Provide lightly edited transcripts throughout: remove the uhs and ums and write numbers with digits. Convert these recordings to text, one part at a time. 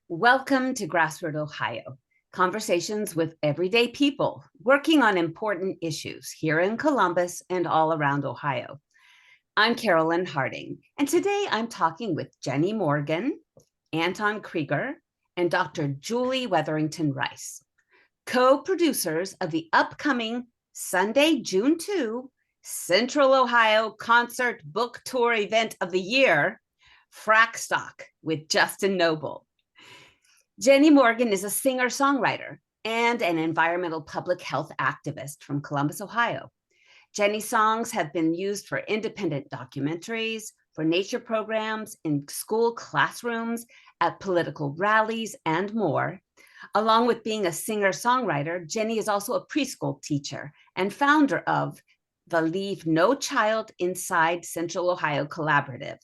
Welcome to GrassRoot, Ohio, conversations with everyday people working on important issues here in Columbus and all around Ohio. I'm Carolyn Harding, and today I'm talking with Jenny Morgan, Anton Krieger, and Dr. Julie Weatherington-Rice, co-producers of the upcoming Sunday, June 2, Central Ohio Concert Book Tour event of the year, FrackStock with Justin Nobel. Jenny Morgan is a singer-songwriter and an environmental public health activist from Columbus, Ohio. Jenny's songs have been used for independent documentaries, for nature programs, in school classrooms, at political rallies, and more. Along with being a singer-songwriter, Jenny is also a preschool teacher and founder of the Leave No Child Inside Central Ohio Collaborative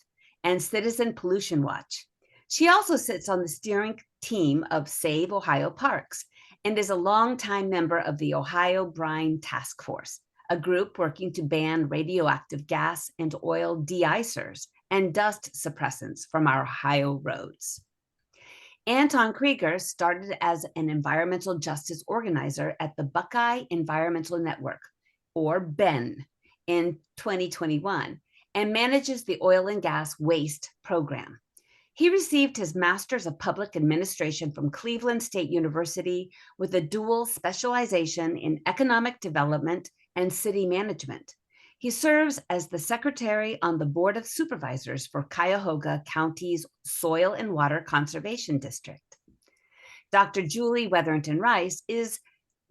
and Citizen Pollution Watch. She also sits on the steering team of Save Ohio Parks and is a longtime member of the Ohio Brine Task Force, a group working to ban radioactive gas and oil deicers and dust suppressants from our Ohio roads. Anton Krieger started as an environmental justice organizer at the Buckeye Environmental Network, or BEN, in 2021, and manages the oil and gas waste program. He received his Master's of Public Administration from Cleveland State University with a dual specialization in economic development and city management. He serves as the secretary on the Board of Supervisors for Cuyahoga County's Soil and Water Conservation District. Dr. Julie Weatherington-Rice is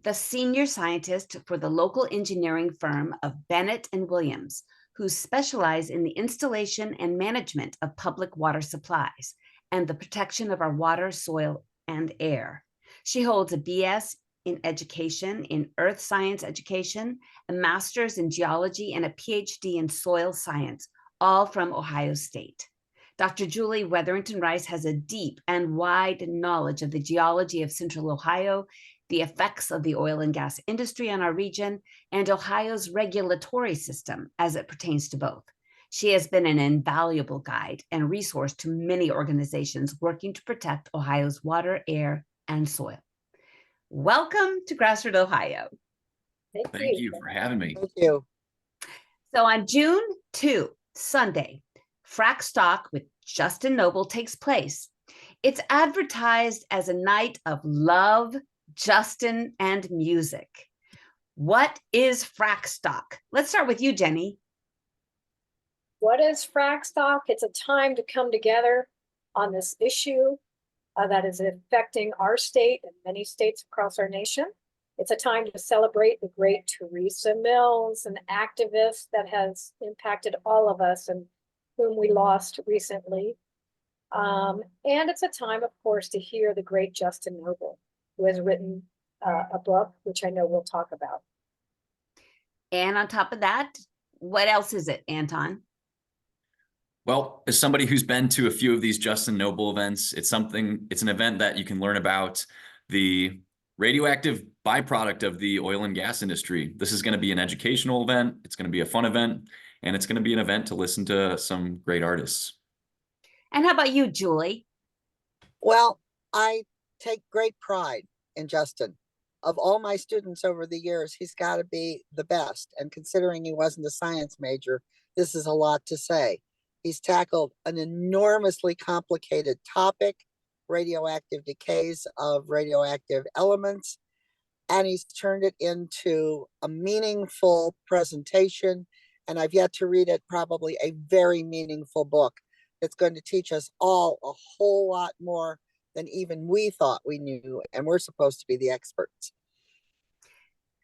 the senior scientist for the local engineering firm of Bennett and Williams, who specialize in the installation and management of public water supplies and the protection of our water, soil, and air. She holds a BS in education in earth science education, a master's in geology, and a PhD in soil science, all from Ohio State. Dr. Julie Weatherington-Rice has a deep and wide knowledge of the geology of Central Ohio, the effects of the oil and gas industry on our region, and Ohio's regulatory system as it pertains to both. She has been an invaluable guide and resource to many organizations working to protect Ohio's water, air, and soil. Welcome to GrassRoot, Ohio. Thank you for having me. Thank you. So on June 2, Sunday, FrackStock with Justin Nobel takes place. It's advertised as a night of love, Justin, and music. What is FrackStock? Let's start with you, Jenny. What is FrackStock? It's a time to come together on this issue that is affecting our state and many states across our nation. It's a time to celebrate the great Teresa Mills, an activist that has impacted all of us and whom we lost recently. And it's a time, of course, to hear the great Justin Nobel, who has written a book, which I know we'll talk about. And on top of that, what else is it, Anton? Well, as somebody who's been to a few of these Justin Nobel events, it's an event that you can learn about the radioactive byproduct of the oil and gas industry. This is going to be an educational event. It's going to be a fun event, and it's going to be an event to listen to some great artists. And how about you, Julie? Well, I take great pride in Justin. Of all my students over the years, he's got to be the best. And considering he wasn't a science major, this is a lot to say. He's tackled an enormously complicated topic, radioactive decays of radioactive elements, and he's turned it into a meaningful presentation. And I've yet to read it, probably a very meaningful book that's going to teach us all a whole lot more than even we thought we knew, and we're supposed to be the experts.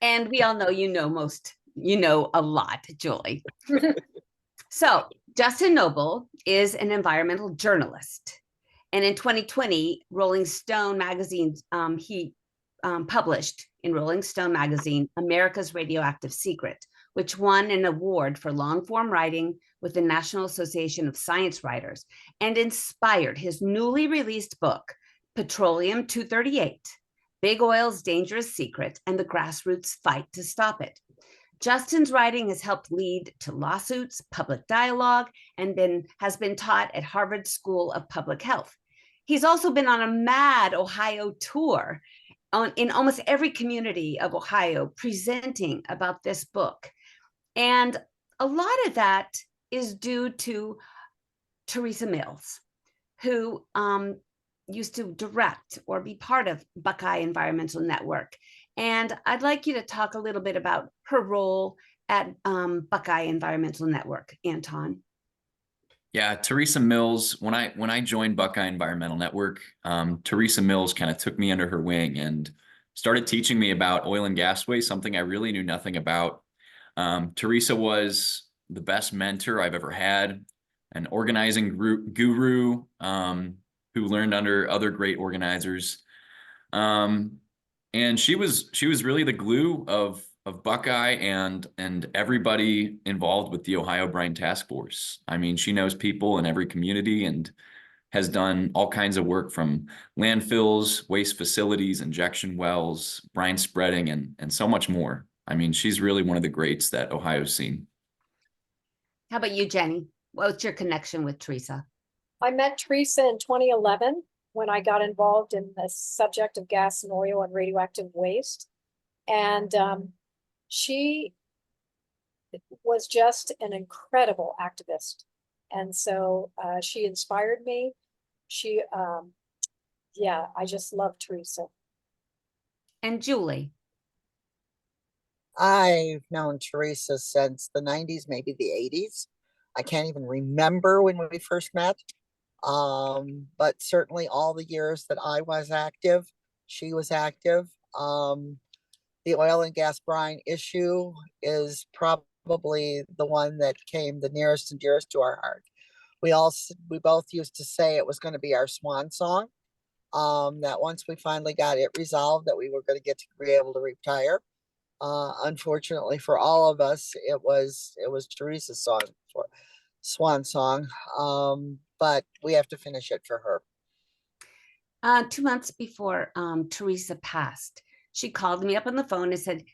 And we all know you know a lot, Julie. So Justin Nobel is an environmental journalist. And in 2020, Rolling Stone magazine, he published in Rolling Stone magazine, America's Radioactive Secret, which won an award for long-form writing with the National Association of Science Writers and inspired his newly released book, Petroleum 238, Big Oil's Dangerous Secret and the Grassroots Fight to Stop It. Justin's writing has helped lead to lawsuits, public dialogue, and has been taught at Harvard School of Public Health. He's also been on a mad Ohio tour in almost every community of Ohio, presenting about this book. And a lot of that is due to Teresa Mills, who used to direct or be part of Buckeye Environmental Network. And I'd like you to talk a little bit about her role at Buckeye Environmental Network, Anton. Yeah, Teresa Mills, when I joined Buckeye Environmental Network, Teresa Mills kind of took me under her wing and started teaching me about oil and gas waste, something I really knew nothing about. Teresa was the best mentor I've ever had, an organizing guru who learned under other great organizers. And she was really the glue of Buckeye and everybody involved with the Ohio Brine Task Force. I mean, she knows people in every community and has done all kinds of work from landfills, waste facilities, injection wells, brine spreading, and so much more. I mean, she's really one of the greats that Ohio's seen. How about you, Jenny? What's your connection with Teresa? I met Teresa in 2011 when I got involved in the subject of gas and oil and radioactive waste. And she was just an incredible activist. And so she inspired me. Yeah, I just love Teresa. And Julie? I've known Teresa since the 90s, maybe the 80s. I can't even remember when we first met. But certainly all the years that I was active, she was active. The oil and gas brine issue is probably the one that came the nearest and dearest to our heart. We both used to say it was going to be our swan song. That once we finally got it resolved, that we were going to get to be able to retire. Unfortunately for all of us, it was Teresa's song for swan song. But we have to finish it for her. 2 months before Teresa passed, she called me up on the phone and said,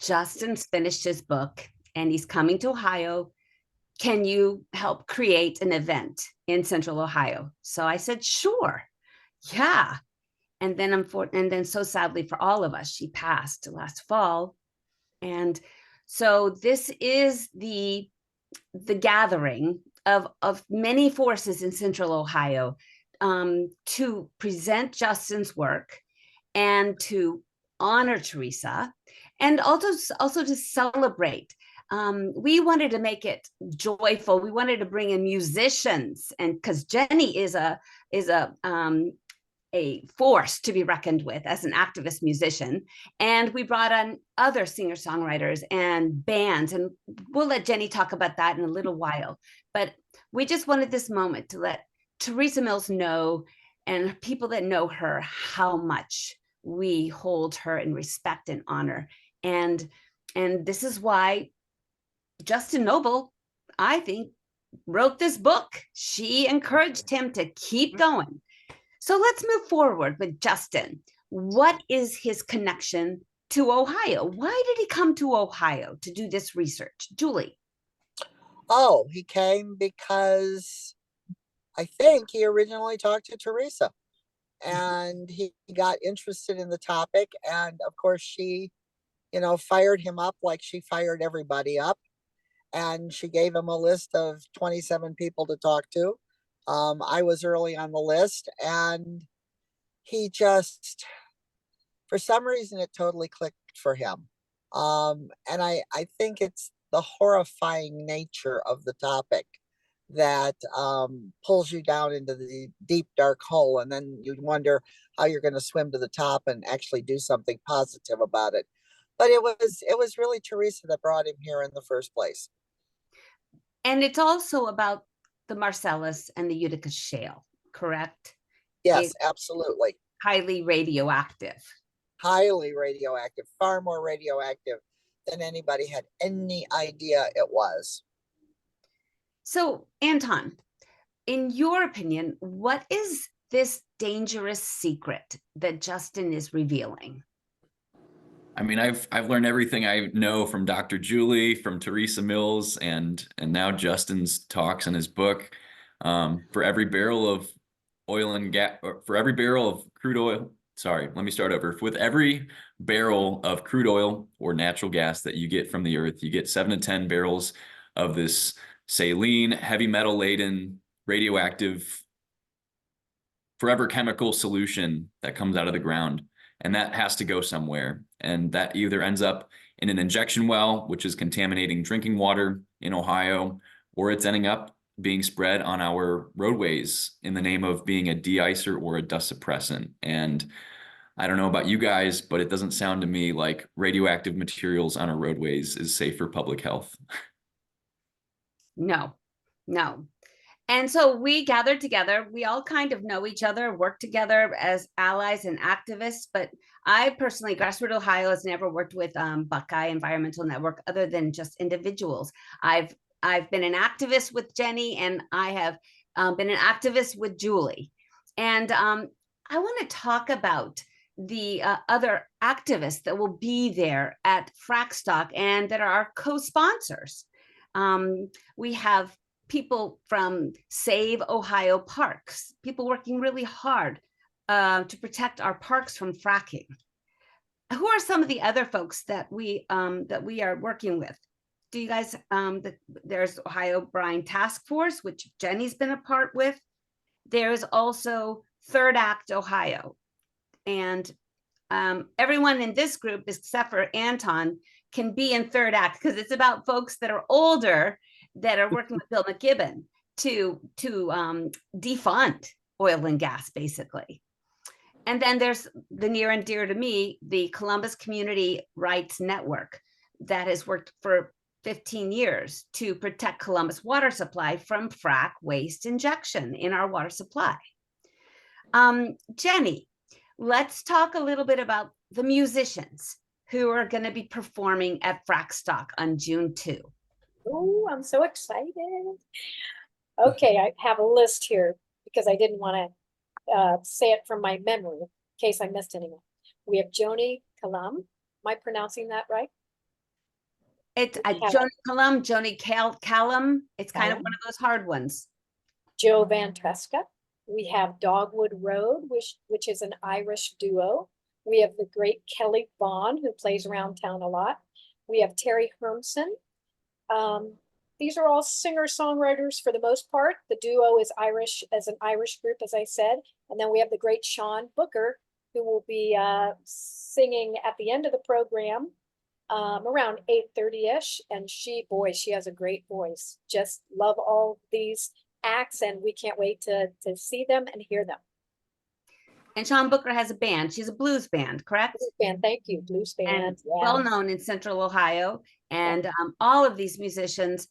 Justin's finished his book and he's coming to Ohio. Can you help create an event in Central Ohio? So I said, sure. Yeah. And then so sadly for all of us, she passed last fall. And so this is the gathering of many forces in Central Ohio to present Justin's work and to honor Teresa, and also to celebrate. We wanted to make it joyful. We wanted to bring in musicians, and because Jenny is a force to be reckoned with as an activist musician. And we brought on other singer-songwriters and bands, and we'll let Jenny talk about that in a little while. But we just wanted this moment to let Teresa Mills know, and people that know her, how much we hold her in respect and honor. And this is why Justin Nobel, I think, wrote this book. She encouraged him to keep going. So let's move forward with Justin. What is his connection to Ohio? Why did he come to Ohio to do this research? Julie? Oh, he came because I think he originally talked to Teresa and he got interested in the topic. And of course, she, fired him up like she fired everybody up. And she gave him a list of 27 people to talk to. I was early on the list, and he just, for some reason, it totally clicked for him. And I think it's the horrifying nature of the topic that pulls you down into the deep, dark hole. And then you wonder how you're going to swim to the top and actually do something positive about it. But it was really Teresa that brought him here in the first place. And it's also about the Marcellus and the Utica Shale, correct? Yes, absolutely. Highly radioactive. Highly radioactive, far more radioactive than anybody had any idea it was. So, Anton, in your opinion, what is this dangerous secret that Justin is revealing? I mean, I've learned everything I know from Dr. Julie, from Teresa Mills, and now Justin's talks in his book. For every barrel of oil and gas, for every barrel of crude oil, sorry, let me start over. With every barrel of crude oil or natural gas that you get from the earth, you get 7 to 10 barrels of this saline, heavy metal laden, radioactive, forever chemical solution that comes out of the ground. And that has to go somewhere. And that either ends up in an injection well, which is contaminating drinking water in Ohio, or it's ending up being spread on our roadways in the name of being a deicer or a dust suppressant. And I don't know about you guys, but it doesn't sound to me like radioactive materials on our roadways is safe for public health. No, no. And so we gathered together. We all kind of know each other, work together as allies and activists. But I personally, GrassRoot Ohio has never worked with Buckeye Environmental Network other than just individuals. I've been an activist with Jenny, and I have been an activist with Julie. And I want to talk about the other activists that will be there at FrackStock and that are our co-sponsors. We have people from Save Ohio Parks, people working really hard to protect our parks from fracking. Who are some of the other folks that we are working with? Do you guys, there's Ohio Brine Task Force, which Jenny's been a part with. There's also Third Act Ohio. And everyone in this group, except for Anton, can be in Third Act because it's about folks that are older that are working with Bill McKibben to defund oil and gas, basically. And then there's the near and dear to me, the Columbus Community Rights Network that has worked for 15 years to protect Columbus water supply from frack waste injection in our water supply. Jenny, let's talk a little bit about the musicians who are going to be performing at FrackStock on June 2. Oh, I'm so excited. Okay, I have a list here because I didn't want to say it from my memory in case I missed anyone. We have Joni Kalam. Am I pronouncing that right? It's Joni Kalam, Joni Callum. It's kind of one of those hard ones. Joe Van Tresca. We have Dogwood Road, which is an Irish duo. We have the great Kelly Vaughn, who plays around town a lot. We have Terry Hermson. These are all singer-songwriters for the most part. The duo is Irish, as an Irish group, as I said. And then we have the great Sean Booker, who will be singing at the end of the program around 8:30-ish. And she has a great voice. Just love all these acts, and we can't wait to see them and hear them. And Sean Booker has a band. She's a blues band, correct? Blues band, thank you. Blues band, and yeah. Well known in Central Ohio. And all of these musicians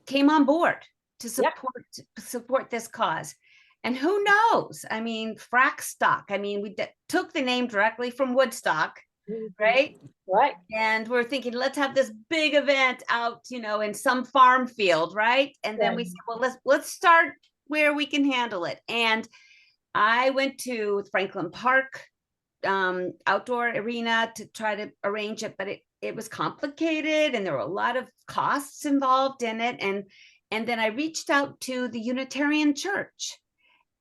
came on board to support this cause. And who knows? I mean, FrackStock. I mean, we took the name directly from Woodstock, right? Right. And we're thinking, let's have this big event out, in some farm field, right? And then we said, well, let's start where we can handle it. And I went to Franklin Park outdoor arena to try to arrange it, but it was complicated and there were a lot of costs involved in it. And then I reached out to the Unitarian Church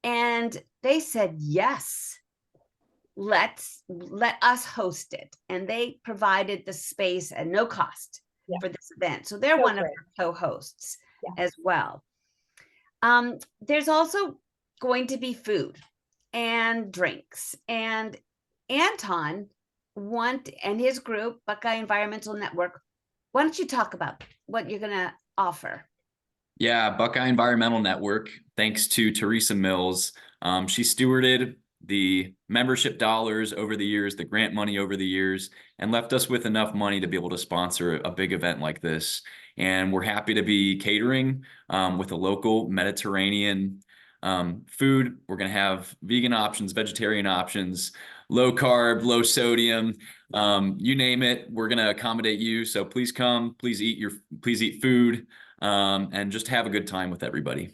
and they said, yes, let us host it. And they provided the space at no cost for this event. So they're one of our co-hosts as well. There's also going to be food and drinks, and Anton and his group, Buckeye Environmental Network, why don't you talk about what you're going to offer? Yeah, Buckeye Environmental Network, thanks to Teresa Mills. She stewarded the membership dollars over the years, the grant money over the years, and left us with enough money to be able to sponsor a big event like this. And we're happy to be catering with a local Mediterranean food. We're going to have vegan options, vegetarian options, low carb, low sodium, you name it. We're going to accommodate you. So please come, please eat food, and just have a good time with everybody.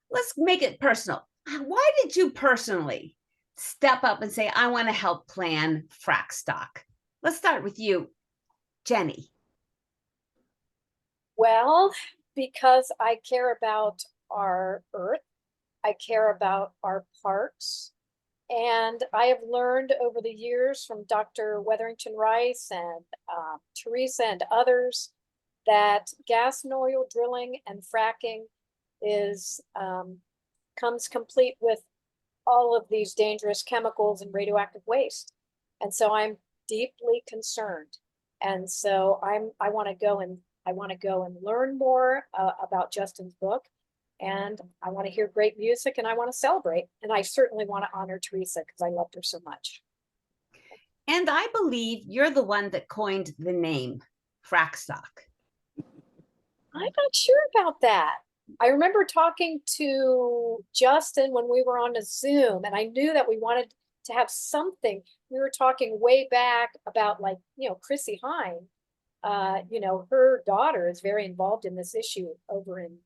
Let's make it personal. Why did you personally step up and say, I want to help plan FrackStock? Let's start with you, Jenny. Well, because I care about our earth I care about our parks. And I have learned over the years from Dr. Weatherington-Rice and Teresa and others that gas and oil drilling and fracking is comes complete with all of these dangerous chemicals and radioactive waste. And so I'm deeply concerned. And so I want to go and learn more about Justin's book. And I want to hear great music and I want to celebrate. And I certainly want to honor Teresa because I loved her so much. And I believe you're the one that coined the name FrackStock. I'm not sure about that. I remember talking to Justin when we were on a Zoom, and I knew that we wanted to have something. We were talking way back about, like, Chrissy Hine, her daughter is very involved in this issue over in,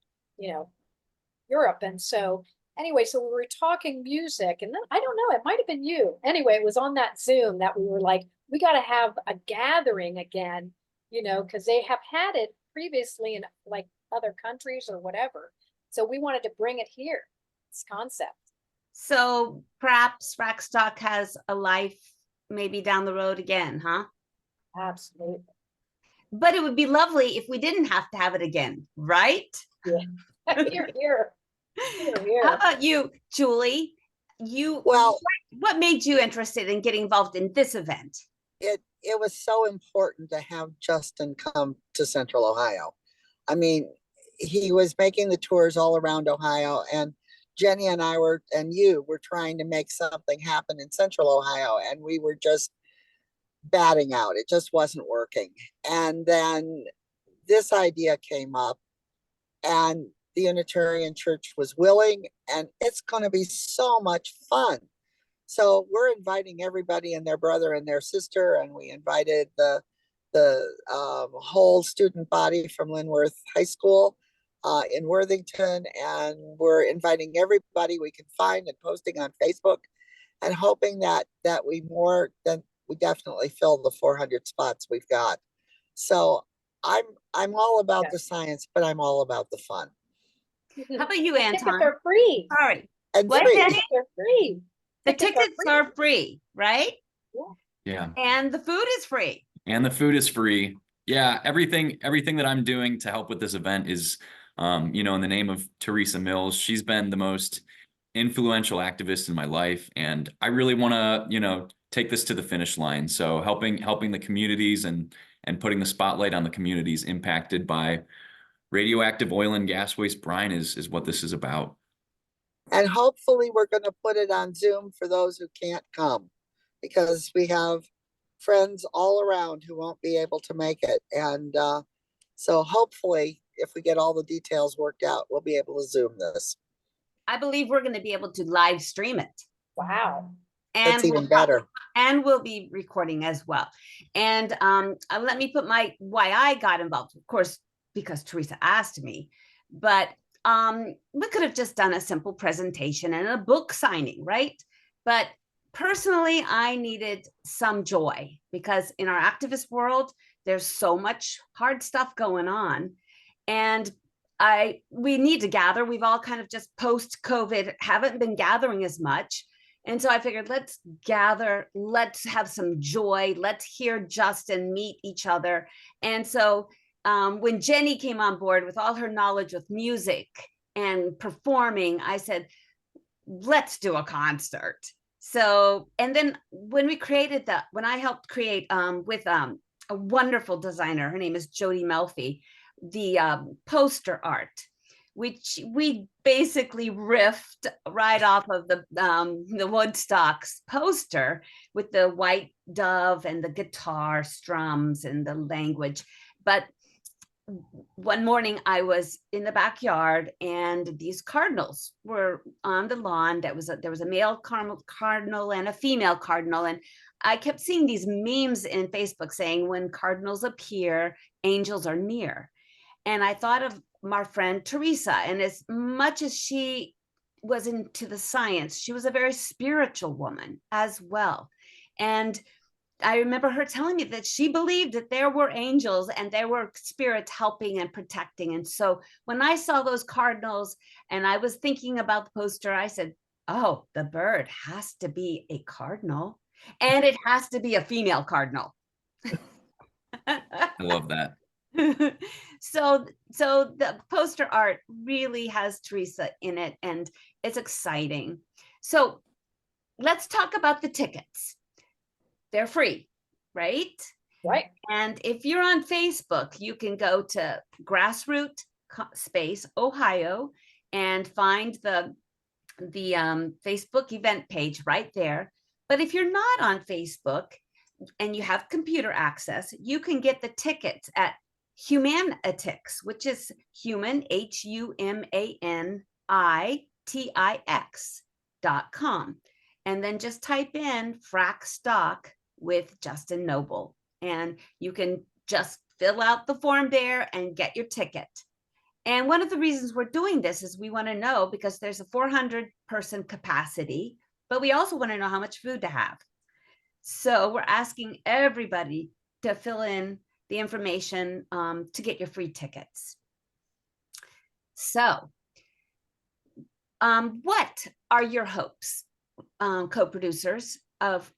Europe. And so anyway, so we were talking music, and then I don't know, it might have been you. Anyway, it was on that Zoom that we were like, we got to have a gathering again, because they have had it previously in like other countries or whatever. So we wanted to bring it here, this concept. So perhaps FrackStock has a life maybe down the road again, huh? Absolutely. But it would be lovely if we didn't have to have it again, right? Yeah. Here. How about you, Julie? What made you interested in getting involved in this event? It was so important to have Justin come to Central Ohio. I mean, he was making the tours all around Ohio, and Jenny and I were trying to make something happen in Central Ohio, and we were just batting out. It just wasn't working. And then this idea came up, and the Unitarian Church was willing, and it's going to be so much fun. So we're inviting everybody and their brother and their sister, and we invited the whole student body from Linworth High School in Worthington, and we're inviting everybody we can find and posting on Facebook, and hoping that we definitely fill the 400 spots we've got. So I'm all about the science, but I'm all about the fun. How about you, Anton? Tickets are free. Sorry. And What, free. Jenny? They're free. The tickets are free, right? Yeah. And the food is free. And the food is free. Yeah, everything that I'm doing to help with this event is, in the name of Teresa Mills. She's been the most influential activist in my life, and I really want to, take this to the finish line. So helping the communities and putting the spotlight on the communities impacted by radioactive oil and gas waste brine is what this is about. And hopefully we're going to put it on Zoom for those who can't come, because we have friends all around who won't be able to make it. And so hopefully, if we get all the details worked out, we'll be able to Zoom this. I believe we're going to be able to live stream it. Wow. And That's even better. And we'll be recording as well. And let me put why I got involved, of course, because Teresa asked me, but we could have just done a simple presentation and a book signing, right? But personally, I needed some joy, because in our activist world, there's so much hard stuff going on. And we need to gather. We've all kind of just post-COVID haven't been gathering as much. And so I figured, let's gather, let's have some joy, let's hear Justin meet each other. And so when Jenny came on board with all her knowledge with music and performing, I said, let's do a concert. So, and then when I helped create with a wonderful designer, her name is Jody Melfi, the poster art, which we basically riffed right off of the Woodstock's poster with the white dove and the guitar strums and the language. But one morning I was in the backyard, and these cardinals were on the lawn. There was a male cardinal and a female cardinal. And I kept seeing these memes in Facebook saying, when cardinals appear, angels are near. And I thought of my friend Teresa, and as much as she was into the science, she was a very spiritual woman as well. And I remember her telling me that she believed that there were angels and there were spirits helping and protecting. And so when I saw those cardinals and I was thinking about the poster, I said, oh, the bird has to be a cardinal, and it has to be a female cardinal. I love that. So the poster art really has Teresa in it, and it's exciting. So let's talk about the tickets. They're free, right? Right. And if you're on Facebook, you can go to GrassRoot space Ohio and find the Facebook event page right there. But if you're not on Facebook and you have computer access, you can get the tickets at Humanitix, which is human, HUMANITIX.com. And then just type in FrackStock with Justin Nobel, and you can just fill out the form there and get your ticket. And one of the reasons we're doing this is we want to know, because there's a 400-person capacity, but we also want to know how much food to have. So we're asking everybody to fill in the information to get your free tickets. So what are your hopes, co-producers, of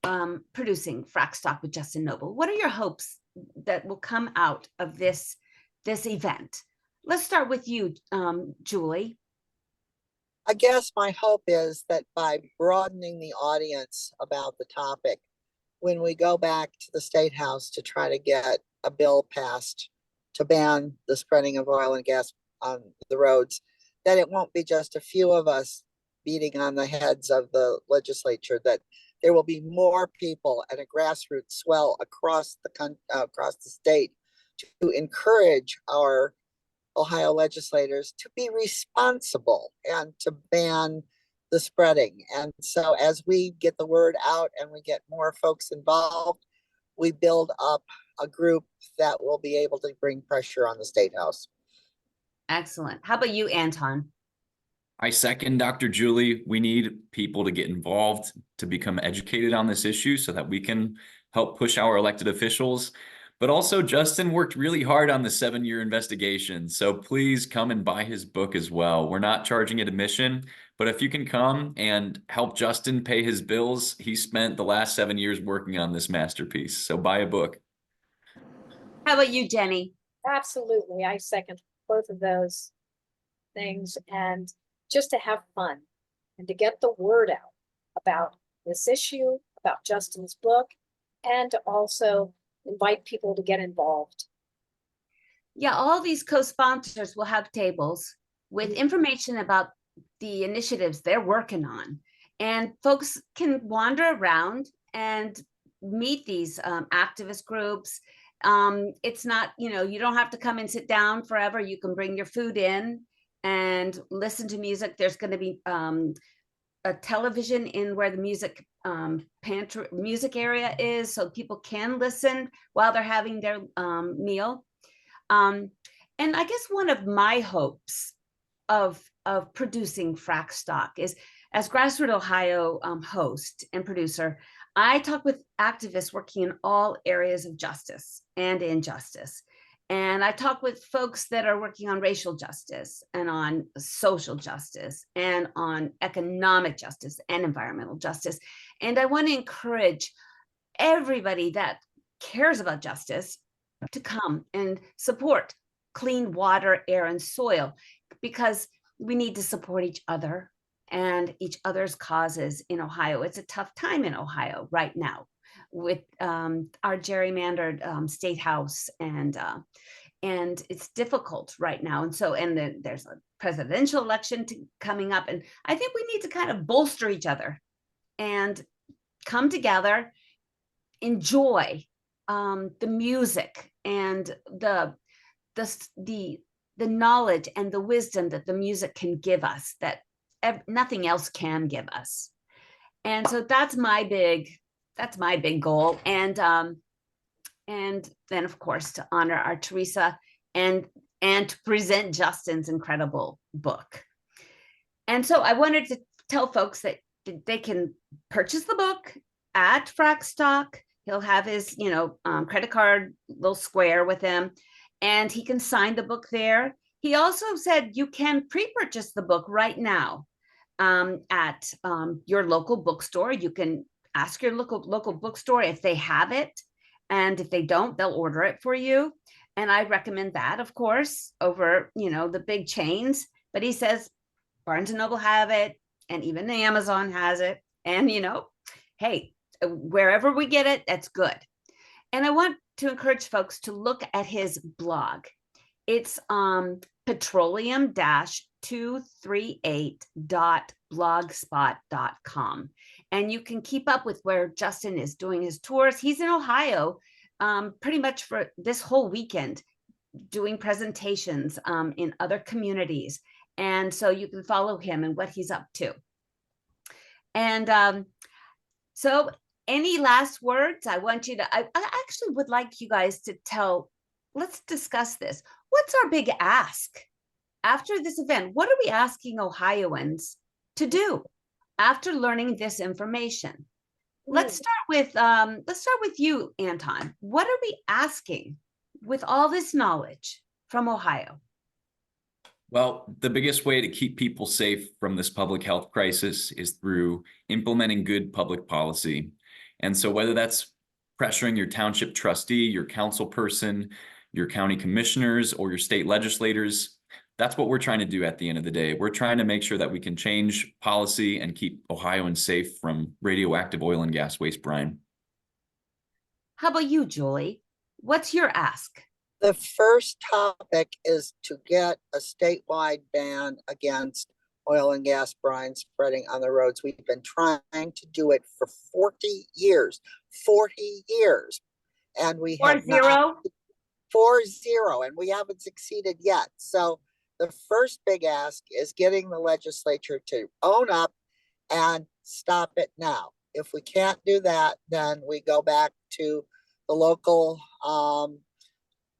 producing FrackStock with Justin Nobel? What are your hopes that will come out of this event? Let's start with you, Julie. I guess my hope is that by broadening the audience about the topic, when we go back to the State House to try to get a bill passed to ban the spreading of oil and gas on the roads, that it won't be just a few of us beating on the heads of the legislature, that there will be more people and a grassroots swell across the state to encourage our Ohio legislators to be responsible and to ban the spreading. And so as we get the word out and we get more folks involved, we build up a group that will be able to bring pressure on the State House. Excellent. How about you, Anton? I second Dr. Julie. We need people to get involved, to become educated on this issue so that we can help push our elected officials. But also, Justin worked really hard on the 7-year investigation. So please come and buy his book as well. We're not charging admission, but if you can come and help Justin pay his bills, he spent the last 7 years working on this masterpiece. So buy a book. How about you, Jenny? Absolutely. I second both of those things, and just to have fun and to get the word out about this issue, about Justin's book, and to also invite people to get involved. Yeah, all these co-sponsors will have tables with information about the initiatives they're working on. And folks can wander around and meet these activist groups. It's not, you don't have to come and sit down forever. You can bring your food in and listen to music. There's going to be a television in where the music area is, so people can listen while they're having their meal. And I guess one of my hopes of producing FrackStock is, as GrassRoot Ohio host and producer, I talk with activists working in all areas of justice and injustice. And I talk with folks that are working on racial justice and on social justice and on economic justice and environmental justice. And I want to encourage everybody that cares about justice to come and support clean water, air, and soil, because we need to support each other and each other's causes in Ohio. It's a tough time in Ohio right now with our gerrymandered state house, and it's difficult right now. And so, there's a presidential election coming up, and I think we need to kind of bolster each other and come together, enjoy the music and the knowledge and the wisdom that the music can give us, that nothing else can give us. And so that's my big goal. And then, of course, to honor our Teresa and to present Justin's incredible book. And so I wanted to tell folks that they can purchase the book at FrackStock. He'll have his, credit card little square with him, and he can sign the book there. He also said you can pre-purchase the book right now at your local bookstore. You can ask your local bookstore if they have it, and if they don't, they'll order it for you. And I recommend that, of course, over the big chains. But he says Barnes and Noble have it, and even Amazon has it. And hey, wherever we get it, that's good. And I want to encourage folks to look at his blog. It's petroleum-238.blogspot.com. And you can keep up with where Justin is doing his tours. He's in Ohio pretty much for this whole weekend, doing presentations in other communities. And so you can follow him and what he's up to. And so any last words? I actually would like you guys to let's discuss this. What's our big ask after this event? What are we asking Ohioans to do after learning this information? Let's start with you, Anton. What are we asking with all this knowledge from Ohio? Well, the biggest way to keep people safe from this public health crisis is through implementing good public policy. And so whether that's pressuring your township trustee, your council person, your county commissioners, or your state legislators, that's what we're trying to do at the end of the day. We're trying to make sure that we can change policy and keep Ohioans safe from radioactive oil and gas waste brine. How about you, Julie? What's your ask? The first topic is to get a statewide ban against oil and gas brine spreading on the roads. We've been trying to do it for 40 years, and we have 40, and we haven't succeeded yet. So the first big ask is getting the legislature to own up and stop it now. If we can't do that, then we go back to the local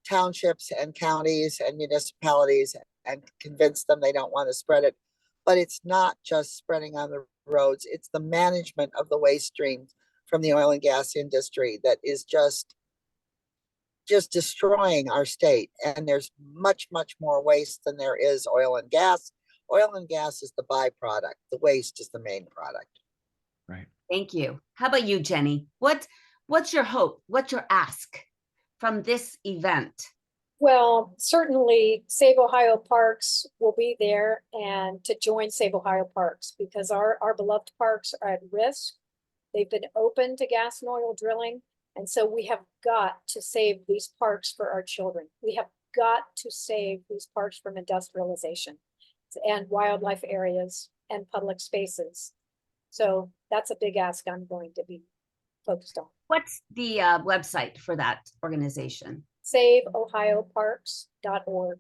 townships and counties and municipalities and convince them they don't want to spread it. But it's not just spreading on the roads, it's the management of the waste streams from the oil and gas industry that is just destroying our state. And there's much more waste than there is oil and gas. Oil and gas is the byproduct. The waste is the main product. Right. Thank you. How about you, Jenny? What's your hope? What's your ask from this event? Well, certainly Save Ohio Parks will be there, and to join Save Ohio Parks, because our beloved parks are at risk. They've been open to gas and oil drilling. And so we have got to save these parks for our children. We have got to save these parks from industrialization and wildlife areas and public spaces. So that's a big ask I'm going to be focused on. What's the website for that organization? SaveOhioParks.org.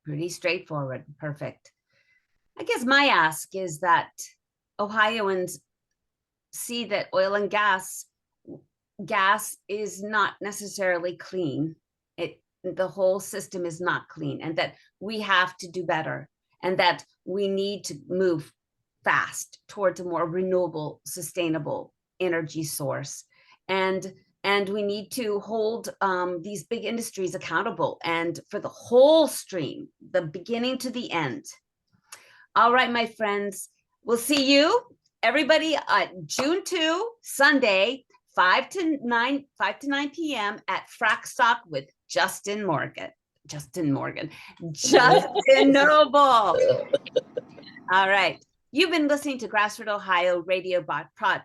Pretty straightforward. Perfect. I guess my ask is that Ohioans see that oil and gas is not necessarily clean. The whole system is not clean, and that we have to do better, and that we need to move fast towards a more renewable, sustainable energy source. And we need to hold these big industries accountable, and for the whole stream, the beginning to the end. All right, my friends, we'll see you, everybody, June 2, Sunday, 5 to 9 p.m. at FrackStock with Justin Nobel. All right. You've been listening to GrassRoot Ohio Radio Podcast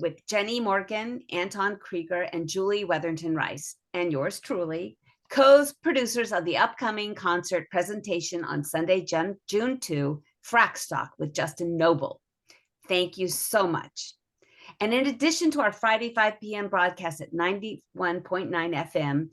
with Jenny Morgan, Anton Krieger, and Julie Weatherington-Rice, and yours truly, co-producers of the upcoming concert presentation on Sunday, June 2, FrackStock with Justin Nobel. Thank you so much. And in addition to our Friday 5 p.m. broadcast at 91.9 FM,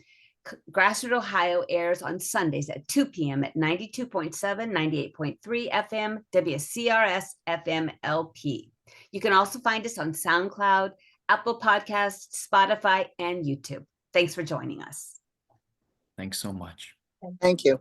GrassRoot Ohio airs on Sundays at 2 p.m. at 92.7, 98.3 FM, WCRS FM LP. You can also find us on SoundCloud, Apple Podcasts, Spotify, and YouTube. Thanks for joining us. Thanks so much. Thank you.